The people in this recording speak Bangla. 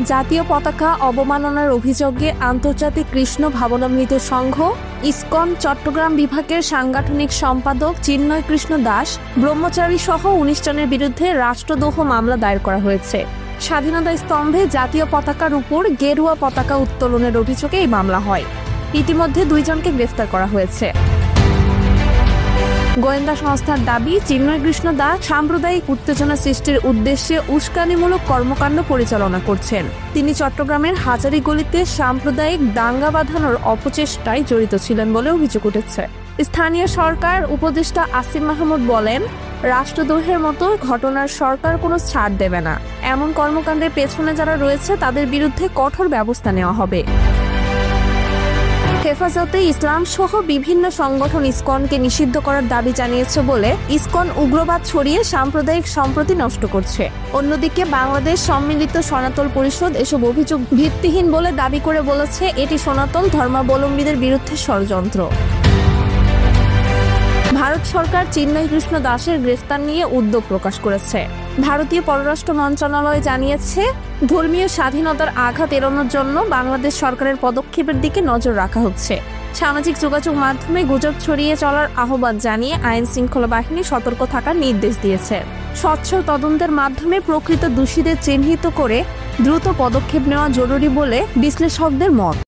জাতীয় পতাকা অবমাননার অভিযোগে আন্তর্জাতিক কৃষ্ণ ভাবনামৃত সংঘ ইসকন চট্টগ্রাম বিভাগের সাংগঠনিক সম্পাদক চিন্ময় কৃষ্ণ দাস ব্রহ্মচারী সহ ১৯ জনের বিরুদ্ধে রাষ্ট্রদ্রোহ মামলা দায়ের করা হয়েছে। স্বাধীনতা স্তম্ভে জাতীয় পতাকার উপর গেরুয়া পতাকা উত্তোলনের অভিযোগে এই মামলা হয়। ইতিমধ্যে ২ জনকে গ্রেফতার করা হয়েছে। গোয়েন্দা সংস্থার দাবি, চিন্ময় কৃষ্ণ দাস সাম্প্রদায়িক উত্তেজনা সৃষ্টির উদ্দেশ্যে উস্কানিমূলক কর্মকাণ্ড পরিচালনা করছেন। তিনি চট্টগ্রামের হাজারীগলিতে সাম্প্রদায়িক দাঙ্গা বাঁধানোর অপচেষ্টায় জড়িত ছিলেন বলে অভিযোগ উঠেছে। স্থানীয় সরকার উপদেষ্টা আসিম মাহমুদ বলেন, রাষ্ট্রদ্রোহের মতো ঘটনার সরকার কোনো ছাড় দেবে না। এমন কর্মকাণ্ডের পেছনে যারা রয়েছে তাদের বিরুদ্ধে কঠোর ব্যবস্থা নেওয়া হবে। হেফাজতে ইসলাম সহ বিভিন্ন সংগঠন ইসকনকে নিষিদ্ধ করার দাবি জানিয়েছে বলে ইসকন উগ্রবাদ ছড়িয়ে সাম্প্রদায়িক সম্প্রীতি নষ্ট করছে। অন্যদিকে বাংলাদেশ সম্মিলিত সনাতন পরিষদ এসব অভিযোগ ভিত্তিহীন বলে দাবি করে বলেছে এটি সনাতন ধর্মাবলম্বীদের বিরুদ্ধে ষড়যন্ত্র। ভারত সরকার চিন্ময় কৃষ্ণ দাসের গ্রেফতার নিয়ে উদ্বেগ প্রকাশ করেছে। ভারতীয় পররাষ্ট্র মন্ত্রণালয় জানিয়েছে, ধর্মীয় স্বাধীনতার আঘাত এড়ানোর জন্য বাংলাদেশ সরকারের পদক্ষেপের দিকে নজর রাখা হচ্ছে। সামাজিক যোগাযোগ মাধ্যমে গুজব ছড়িয়ে চলার আহ্বান জানিয়ে আইন শৃঙ্খলা বাহিনী সতর্ক থাকার নির্দেশ দিয়েছে। স্বচ্ছ তদন্তের মাধ্যমে প্রকৃত দোষীদের চিহ্নিত করে দ্রুত পদক্ষেপ নেওয়া জরুরি বলে বিশ্লেষকদের মত।